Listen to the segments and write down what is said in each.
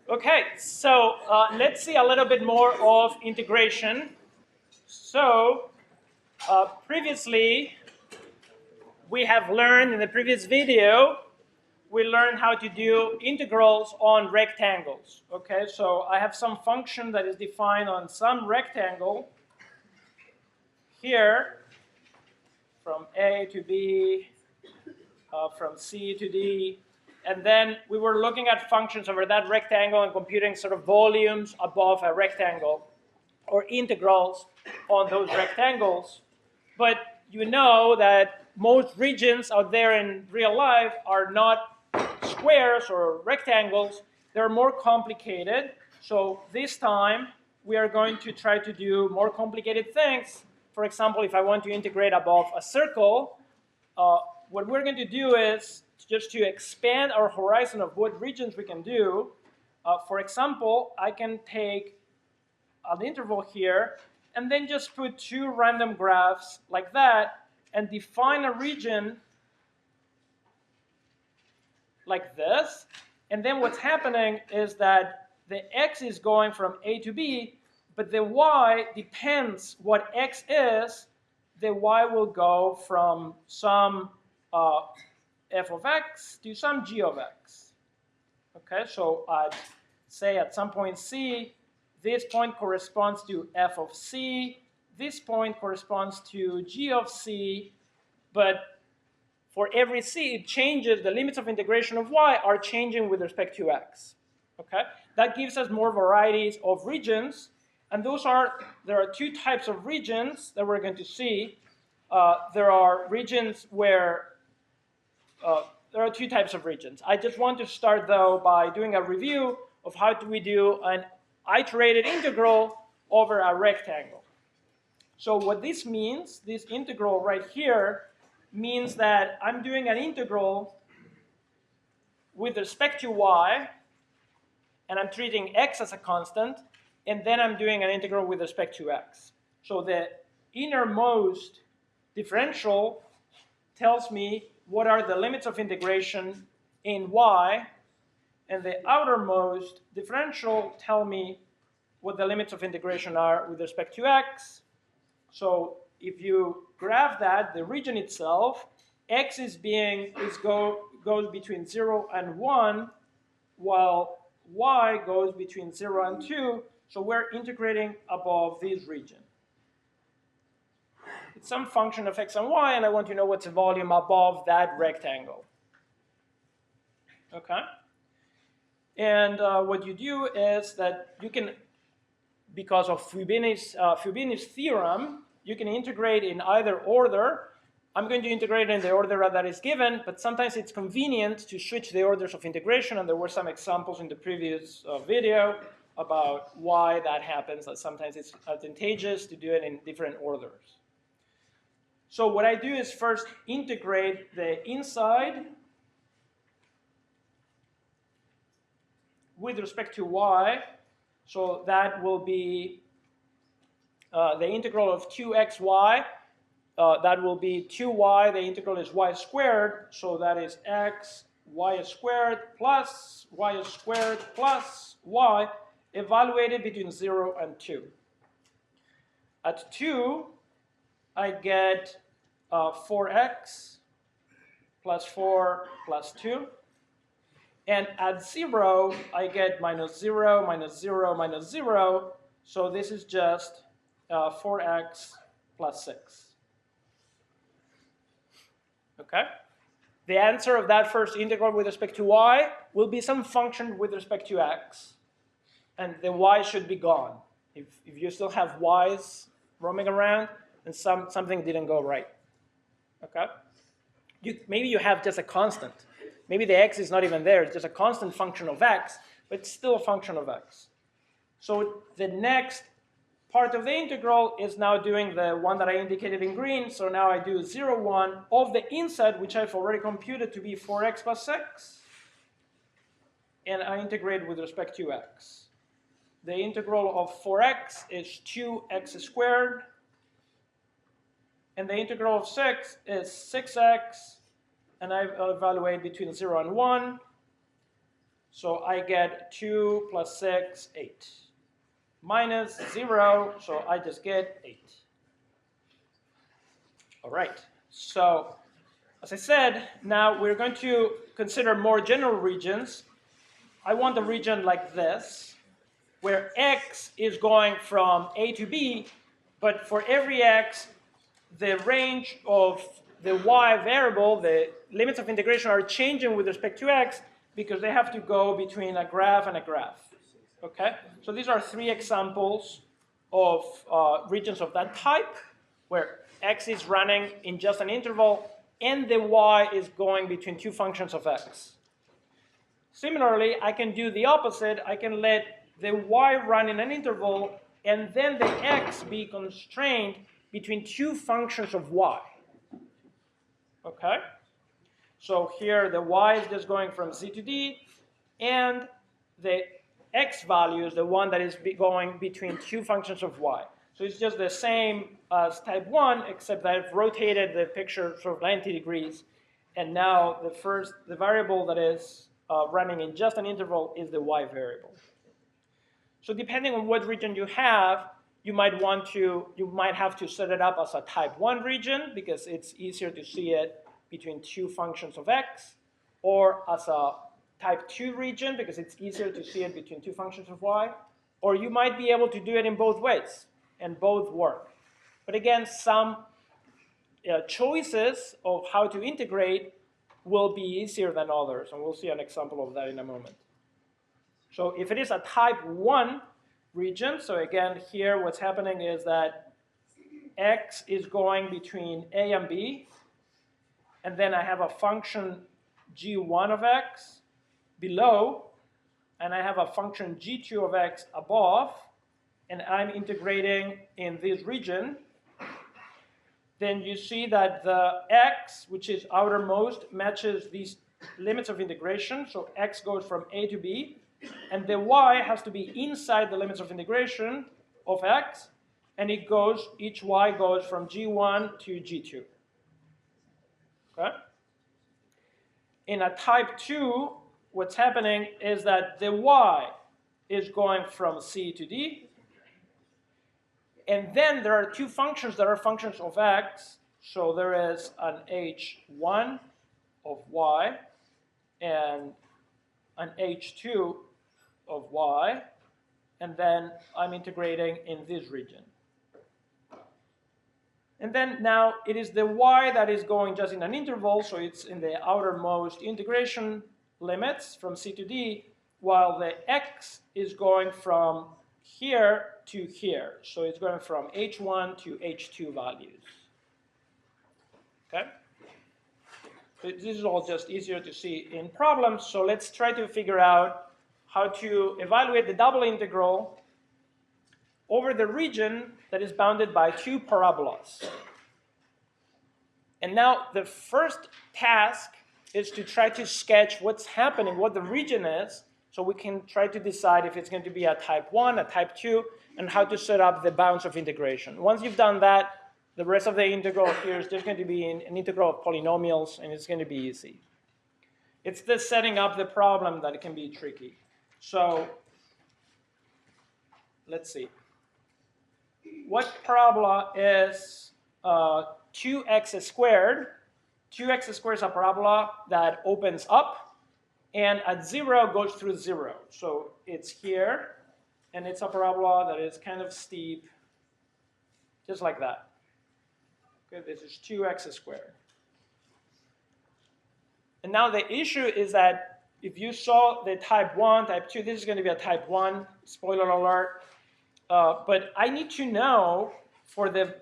Okay, so let's see a little bit more of integration. So previously, we have learned in the previous video, we learned how to do integrals on rectangles. Okay, so I have some function that is defined on some rectangle here from A to B, from C to D. And then we were looking at functions over that rectangle and computing sort of volumes above a rectangle or integrals on those rectangles. But you know that most regions out there in real life are not squares or rectangles. They're more complicated. So this time we are going to try to do more complicated things. For example, if I want to integrate above a circle, what we're going to do is just to expand our horizon of what regions we can do. For example, I can take an interval here and then just put two random graphs like that and define a region like this. And then what's happening is that the x is going from A to B, but the y depends what x is. The y will go from some f of x to some g of x. Okay, so I'd say at some point C, this point corresponds to f of c, this point corresponds to g of c, but for every c, it changes, the limits of integration of y are changing with respect to x. Okay, that gives us more varieties of regions, and there are two types of regions that we're going to see. There are regions where there are two types of regions. I just want to start, though, by doing a review of how do we do an iterated integral over a rectangle. So what this means, this integral right here, means that I'm doing an integral with respect to y, and I'm treating x as a constant, and then I'm doing an integral with respect to x. So the innermost differential tells me what are the limits of integration in y, and the outermost differential tell me what the limits of integration are with respect to x. So if you graph that, the region itself, x goes between 0 and 1, while y goes between 0 and 2. So we're integrating above this region. It's some function of x and y, and I want to know what's the volume above that rectangle. Okay? And what you do is that you can, because of Fubini's theorem, you can integrate in either order. I'm going to integrate in the order that is given, but sometimes it's convenient to switch the orders of integration, and there were some examples in the previous video about why that happens, that sometimes it's advantageous to do it in different orders. So what I do is first integrate the inside with respect to y. So that will be the integral of 2xy. That will be 2y. The integral is y squared. So that is x, y squared plus y squared plus y, evaluated between 0 and 2. At 2, I get 4x plus 4 plus 2. And at 0, I get minus 0, minus 0, minus 0. So this is just 4x plus 6. Okay? The answer of that first integral with respect to y will be some function with respect to x. And the y should be gone. If you still have y's roaming around, then something didn't go right. Okay? Maybe you have just a constant. Maybe the x is not even there. It's just a constant function of x, but it's still a function of x. So the next part of the integral is now doing the one that I indicated in green. So now I do 0, 1 of the inside, which I've already computed to be 4x plus 6. And I integrate with respect to x. The integral of 4x is 2x squared. And the integral of 6 is 6x. And I evaluate between 0 and 1. So I get 2 plus 6, 8. Minus 0, so I just get 8. All right, so as I said, now we're going to consider more general regions. I want a region like this, where x is going from a to b, but for every x, the range of the y variable, the limits of integration are changing with respect to x because they have to go between a graph and a graph. Okay, so these are 3 examples of regions of that type, where x is running in just an interval and the y is going between 2 functions of x. Similarly, I can do the opposite. I can let the y run in an interval and then the x be constrained between 2 functions of y. Okay? So here the y is just going from c to d, and the x value is the one that is going between 2 functions of y. So it's just the same as type 1, except that I've rotated the picture sort of 90 degrees, and now the variable that is running in just an interval is the y variable. So depending on what region you have, you might have to set it up as a type 1 region because it's easier to see it between 2 functions of x, or as a type 2 region because it's easier to see it between 2 functions of y, or you might be able to do it in both ways, and both work. But again, some choices of how to integrate will be easier than others, and we'll see an example of that in a moment. So if it is a type 1 region, so again, here what's happening is that x is going between a and b, and then I have a function g1 of x below, and I have a function g2 of x above, and I'm integrating in this region, then you see that the x, which is outermost, matches these limits of integration. So x goes from a to b, and the y has to be inside the limits of integration of x, and each y goes from g1 to g2. Okay? In a type 2, what's happening is that the y is going from c to d, and then there are 2 functions that are functions of x. So there is an h1 of y and an h2 of y, and then I'm integrating in this region. And then now it is the y that is going just in an interval, so it's in the outermost integration limits from c to d, while the x is going from here to here. So it's going from h1 to h2 values. Okay? So this is all just easier to see in problems, so let's try to figure out how to evaluate the double integral over the region that is bounded by 2 parabolas. And now the first task is to try to sketch what's happening, what the region is, so we can try to decide if it's going to be a type 1, a type 2, and how to set up the bounds of integration. Once you've done that, the rest of the integral here is just going to be an integral of polynomials, and it's going to be easy. It's the setting up the problem that it can be tricky. So let's see. What parabola is 2x squared? 2x squared is a parabola that opens up, and at 0 goes through 0. So it's here, and it's a parabola that is kind of steep, just like that. Okay, this is 2x squared. And now the issue is that if you saw the type 1, type 2, this is going to be a type 1, spoiler alert. But I need to know, for the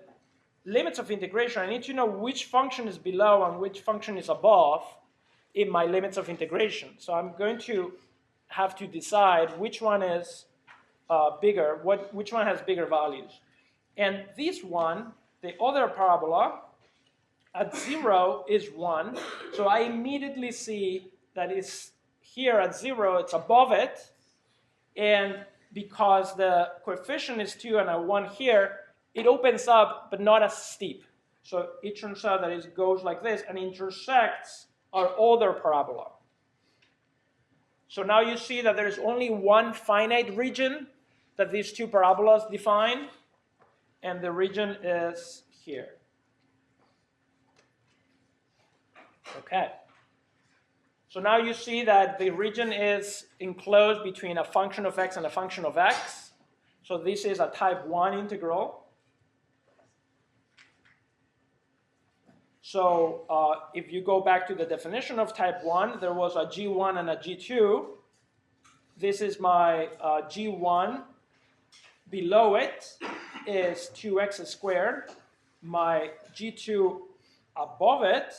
limits of integration, I need to know which function is below and which function is above in my limits of integration. So I'm going to have to decide which one is bigger, which one has bigger values. And this one, the other parabola, at 0 is 1. So I immediately see that it's here at 0, it's above it. And because the coefficient is 2 and a 1 here, it opens up, but not as steep. So it turns out that it goes like this and intersects our other parabola. So now you see that there is only one finite region that these two parabolas define, and the region is here. Okay. So now you see that the region is enclosed between a function of x and a function of x. So this is a type 1 integral. So if you go back to the definition of type 1, there was a g1 and a g2. This is my g1. Below it is 2x squared. My g2 above it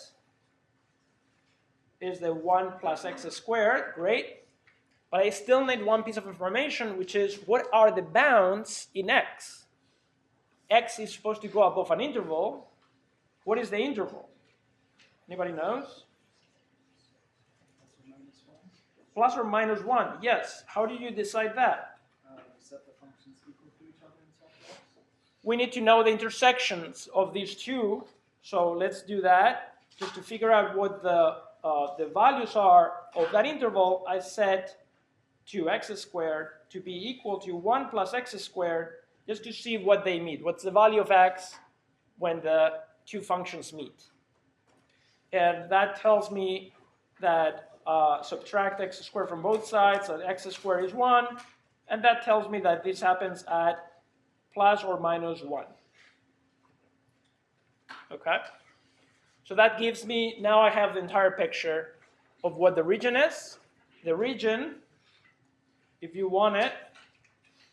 is the 1 plus x squared. Great. But I still need one piece of information, which is what are the bounds in x? X is supposed to go above an interval. What is the interval? Anybody knows? Plus or minus 1. Yes. How do you decide that? Set the functions equal to each other in self-x. We need to know the intersections of these two. So let's do that. Just to figure out what the values are of that interval, I set 2x squared to be equal to 1 plus x squared, just to see what they meet. What's the value of x when the two functions meet? And that tells me that subtract x squared from both sides, so x squared is 1. And that tells me that this happens at plus or minus 1. Okay? So that gives me, now I have the entire picture of what the region is. The region, if you want it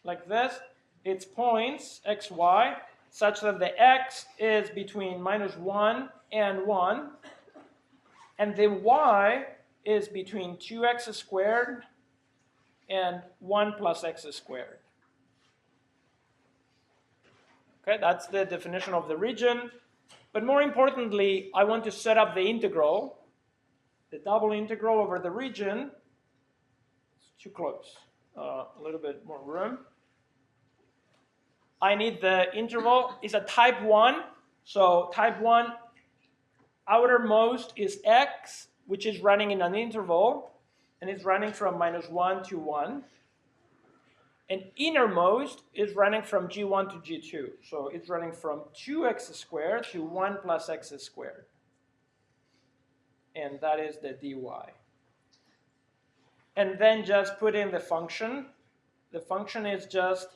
like this, it's points x, y, such that the x is between minus 1 and 1, and the y is between 2x squared and 1 plus x squared. Okay, that's the definition of the region. But more importantly, I want to set up the integral, the double integral over the region. It's too close. A little bit more room. I need the interval. It's a type 1. So type 1, outermost is x, which is running in an interval, and it's running from minus 1 to 1. And innermost is running from g1 to g2. So it's running from 2x squared to 1 plus x squared. And that is the dy. And then just put in the function. The function is just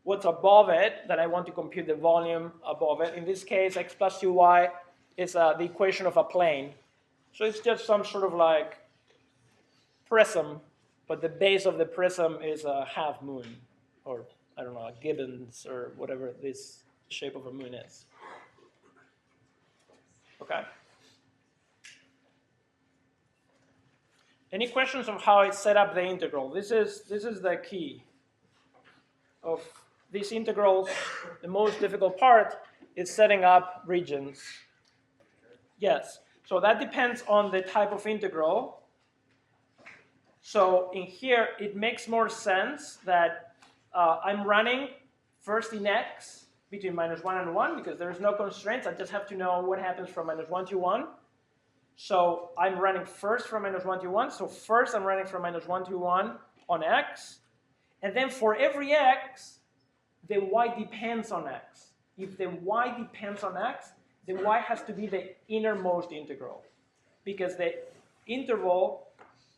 what's above it, that I want to compute the volume above it. In this case, x plus 2y is the equation of a plane. So it's just some sort of like prism, but the base of the prism is a half moon, or I don't know, a Gibbons, or whatever this shape of a moon is. Okay? Any questions on how I set up the integral? This is the key of these integrals. The most difficult part is setting up regions. Yes, so that depends on the type of integral. So in here, it makes more sense that I'm running first in x between minus 1 and 1, because there's no constraints. I just have to know what happens from minus 1 to 1. So I'm running first from minus 1 to 1. So first I'm running from minus 1 to 1 on x. And then for every x, the y depends on x. If the y depends on x, the y has to be the innermost integral, because the interval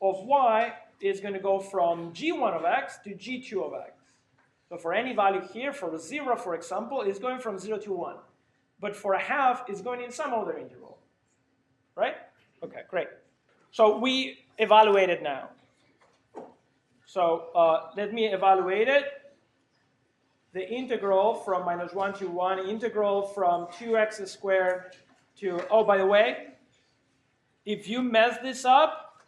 of y is going to go from g1 of x to g2 of x. So for any value here, for 0, for example, it's going from 0 to 1. But for a half, it's going in some other interval. Right? Okay, great. So we evaluate it now. So let me evaluate it. The integral from minus 1 to 1, integral from 2x squared to, oh, by the way, if you mess this up,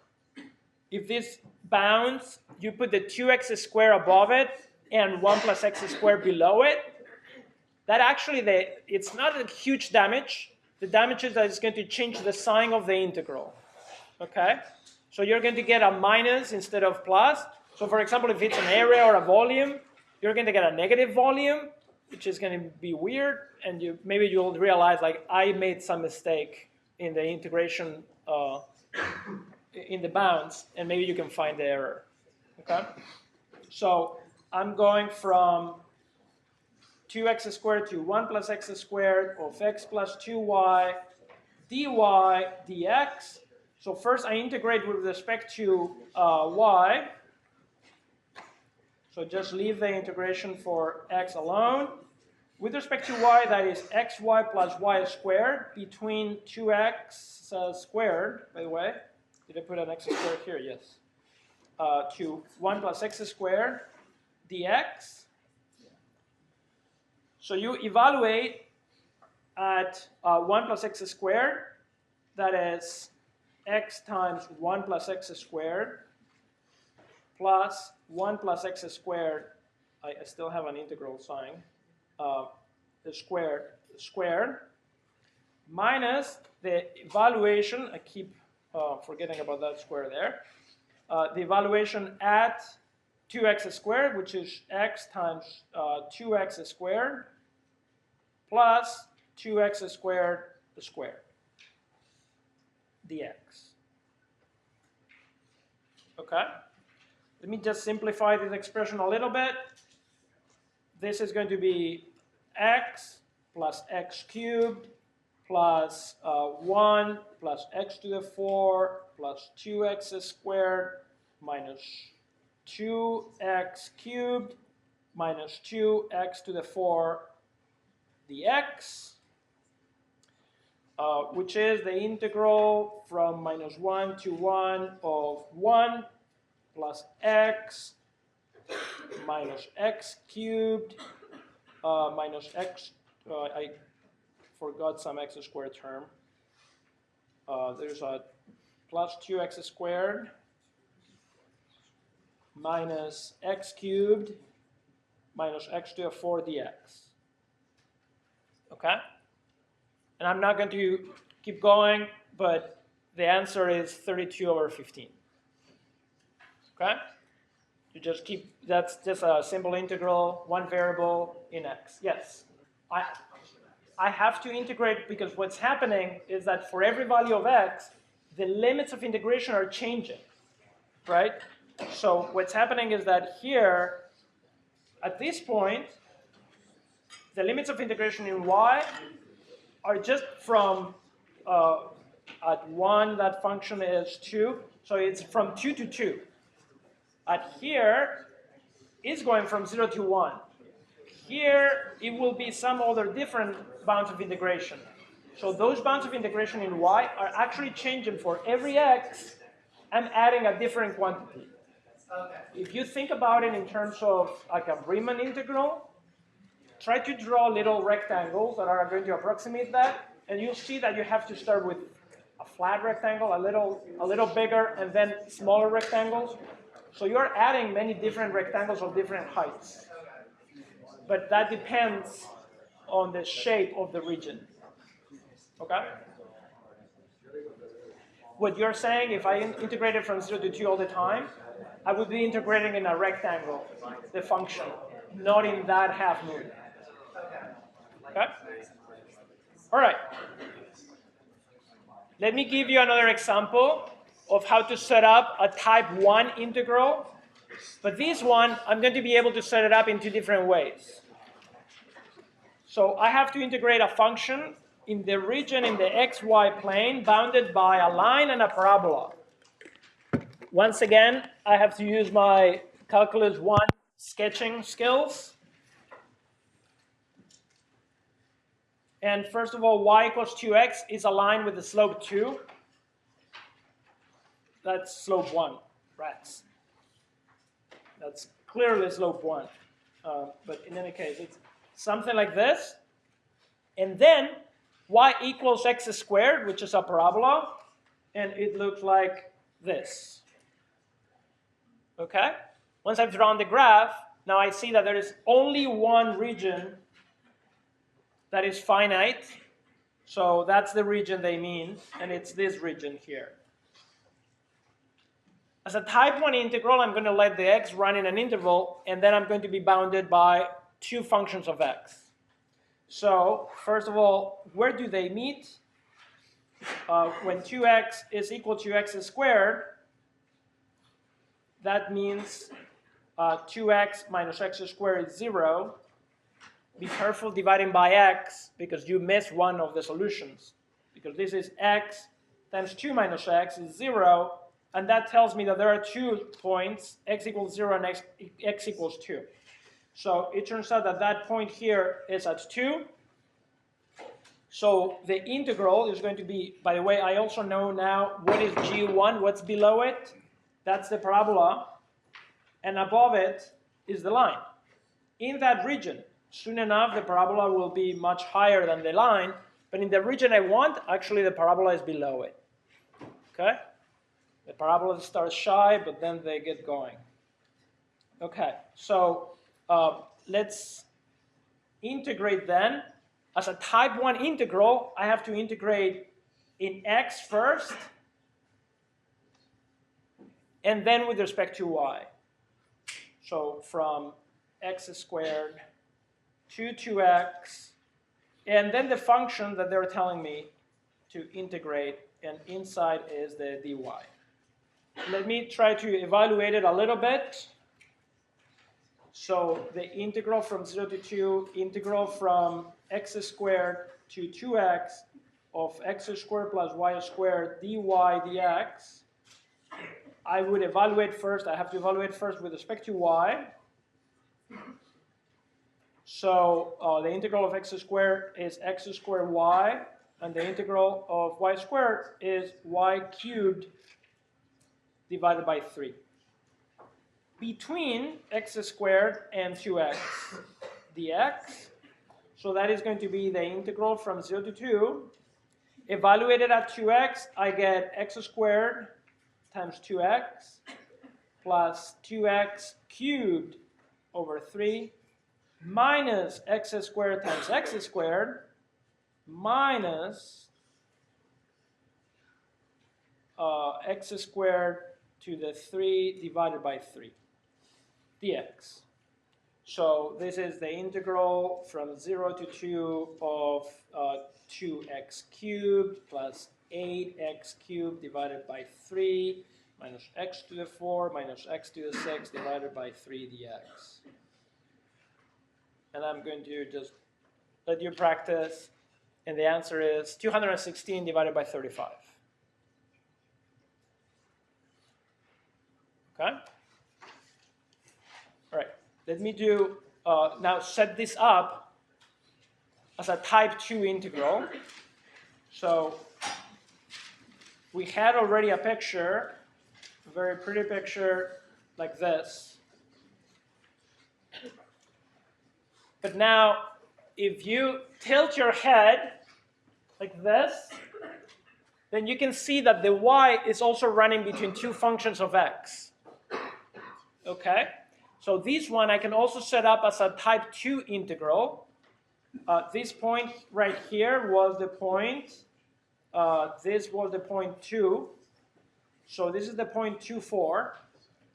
if this bounds, you put the 2x squared above it and 1 plus x squared below it, that actually, it's not a huge damage. The damage is that it's going to change the sign of the integral. Okay? So you're going to get a minus instead of plus. So for example, if it's an area or a volume, you're going to get a negative volume, which is going to be weird, and maybe you'll realize, like, I made some mistake in the integration in the bounds, and maybe you can find the error. Okay? So I'm going from 2x squared to 1 plus x squared of x plus 2y dy dx. So first I integrate with respect to y. So just leave the integration for x alone. With respect to y, that is xy plus y squared between 2x squared, by the way. Did I put an x squared here? Yes. To 1 plus x squared dx. So you evaluate at 1 plus x squared, that is x times 1 plus x squared plus 1 plus x squared, I still have an integral sign, the squared, minus the evaluation, I keep forgetting about that square there, the evaluation at 2x squared, which is x times 2x squared, plus 2x squared dx. Okay? Let me just simplify this expression a little bit. This is going to be x plus x cubed plus 1 plus x to the 4 plus 2x squared minus 2x cubed minus 2x to the 4 dx, which is the integral from minus 1 to 1 of 1 plus x minus x cubed minus x, I forgot some x squared term. There's a plus 2x squared minus x cubed minus x to the 4 dx. Okay? And I'm not going to keep going, but the answer is 32/15. Okay? You just keep, that's just a simple integral, one variable in x. Yes? I have to integrate because what's happening is that for every value of x, the limits of integration are changing, right? So what's happening is that here, at this point, the limits of integration in y are just from, at 1, that function is 2, so it's from 2 to 2. At here, it's going from 0 to 1. Here, it will be some other different bounds of integration. So those bounds of integration in y are actually changing for every x. I'm adding a different quantity. If you think about it in terms of like a Riemann integral, try to draw little rectangles that are going to approximate that, and you'll see that you have to start with a flat rectangle, a little bigger, and then smaller rectangles. So you're adding many different rectangles of different heights. But that depends on the shape of the region. Okay? What you're saying, if I integrated from 0 to 2 all the time, I would be integrating in a rectangle, the function, not in that half moon. Okay? All right. Let me give you another example of how to set up a type 1 integral. But this one, I'm going to be able to set it up in two different ways. So I have to integrate a function in the region in the xy plane bounded by a line and a parabola. Once again, I have to use my calculus 1 sketching skills. And first of all, y equals 2x is aligned with the slope 2. That's slope 1, rats. That's clearly slope 1. But in any case, it's something like this. And then y equals x squared, which is a parabola. And it looks like this. Okay? Once I've drawn the graph, now I see that there is only one region that is finite. So that's the region they mean, and it's this region here. As a type 1 integral, I'm going to let the x run in an interval, and then I'm going to be bounded by two functions of x. So, first of all, where do they meet? when 2x is equal to x squared, that means 2x minus x squared is 0. Be careful dividing by x because you miss one of the solutions. Because this is x times 2 minus x is 0. And that tells me that there are 2 points, x equals 0 and x equals 2. So it turns out that that point here is at 2. So the integral is going to be, by the way, I also know now what is G1, what's below it. That's the parabola. And above it is the line. In that region, soon enough, the parabola will be much higher than the line. But in the region I want, actually the parabola is below it. Okay? The parabola starts shy, but then they get going. Okay, so let's integrate then. As a type 1 integral, I have to integrate in x first, and then with respect to y. So from x squared to 2x, and then the function that they're telling me to integrate, and inside is the dy. Let me try to evaluate it a little bit. So the integral from 0 to 2, integral from x squared to 2x of x squared plus y squared dy dx. I would evaluate first, I have to evaluate first with respect to y. So the integral of x squared is x squared y, and the integral of y squared is y cubed divided by 3. Between x squared and 2x dx. So that is going to be the integral from 0 to 2. Evaluated at 2x, I get x squared times 2x plus 2x cubed over 3 minus x squared times x squared minus x squared to the 3 divided by 3 dx. So this is the integral from 0 to 2 of 2x cubed plus 8x cubed divided by 3 minus x to the 4 minus x to the 6 divided by 3 dx. And I'm going to just let you practice, and the answer is 216 divided by 35. Okay? All right, let me do, now set this up as a type 2 integral. So we had already a picture, a very pretty picture like this. But now, if you tilt your head like this, then you can see that the y is also running between 2 functions of x. Okay? So this one I can also set up as a type 2 integral. This point right here was the point. This was the point 2. So this is the point 2, 4.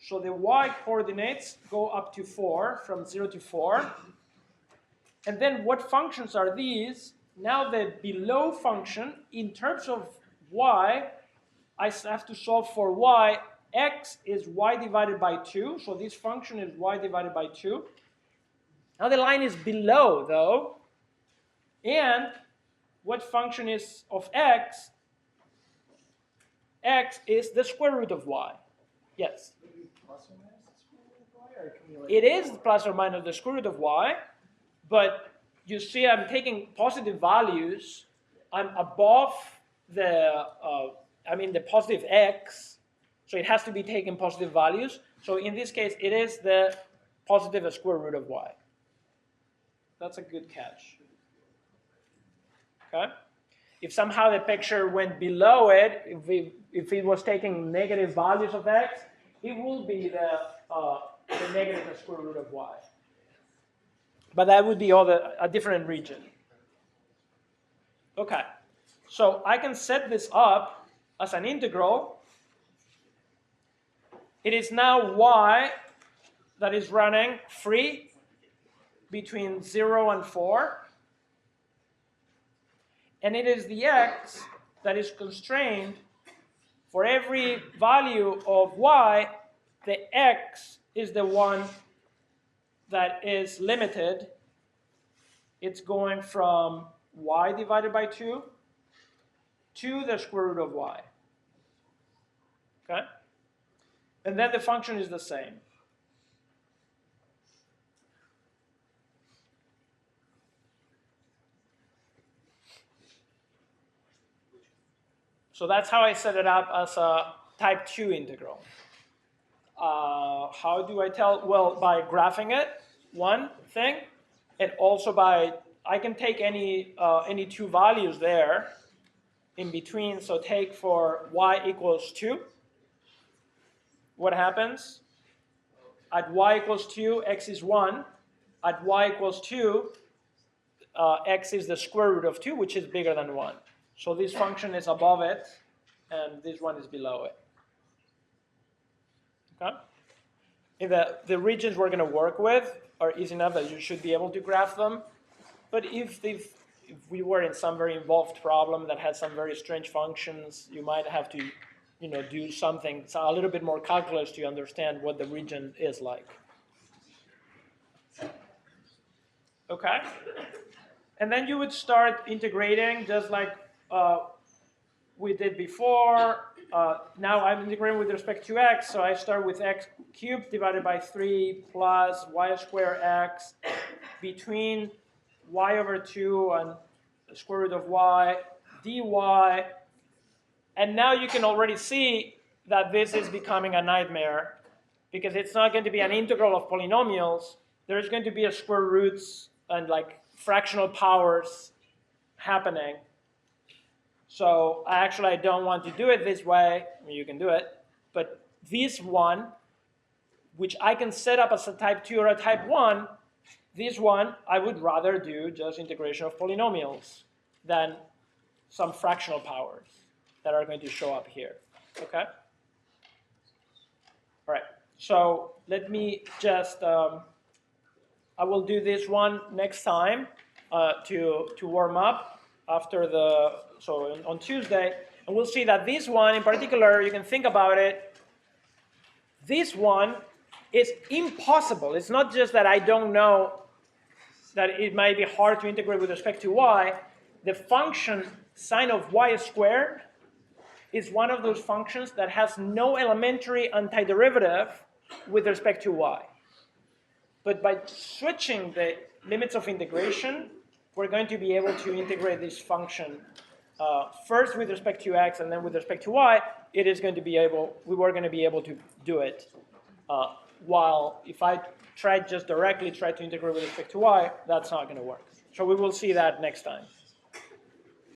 So the y coordinates go up to 4, from 0 to 4. And then what functions are these? Now the below function, in terms of y, I have to solve for y. X is y divided by 2. So this function is y divided by 2. Now the line is below, though. And what function is of x? X is the square root of y. Yes? Plus or minus the square root of y, or can you like It is plus or minus the square root of y. But you see I'm taking positive values. I'm above the, the positive x. So it has to be taking positive values. So in this case, it is the positive square root of y. That's a good catch. Okay? If somehow the picture went below it, if it was taking negative values of x, it will be the negative square root of y. But that would be a different region. Okay, so I can set this up as an integral. It is now y that is running free between 0 and 4. And it is the x that is constrained, for every value of y, the x is the one that is limited. It's going from y divided by 2 to the square root of y. Okay? And then the function is the same. So that's how I set it up as a type 2 integral. How do I tell? Well, by graphing it, one thing, and also by, I can take any two values there in between. So take for y equals 2. What happens? At y equals 2, x is 1. At y equals 2, x is the square root of 2, which is bigger than 1. So this function is above it, and this one is below it. Okay? If the regions we're going to work with are easy enough that you should be able to graph them. But if we were in some very involved problem that had some very strange functions, you might have to do something, a little bit more calculus to understand what the region is like. Okay? And then you would start integrating just like we did before. Now I'm integrating with respect to x, so I start with x cubed divided by 3 plus y squared x between y over 2 and the square root of y dy. And now you can already see that this is becoming a nightmare, because it's not going to be an integral of polynomials. There's going to be a square roots and like fractional powers happening. So I don't want to do it this way. I mean, you can do it. But this one, which I can set up as a type 2 or a type 1, this one I would rather do just integration of polynomials than some fractional powers that are going to show up here. Okay? All right. So let me just, I will do this one next time to warm up after on Tuesday. And we'll see that this one in particular, you can think about it. This one is impossible. It's not just that I don't know that it might be hard to integrate with respect to y. The function sine of y squared is one of those functions that has no elementary antiderivative with respect to y. But by switching the limits of integration, we're going to be able to integrate this function first with respect to x and then with respect to y. We were going to be able to do it. While if I try to integrate with respect to y, that's not going to work. So we will see that next time.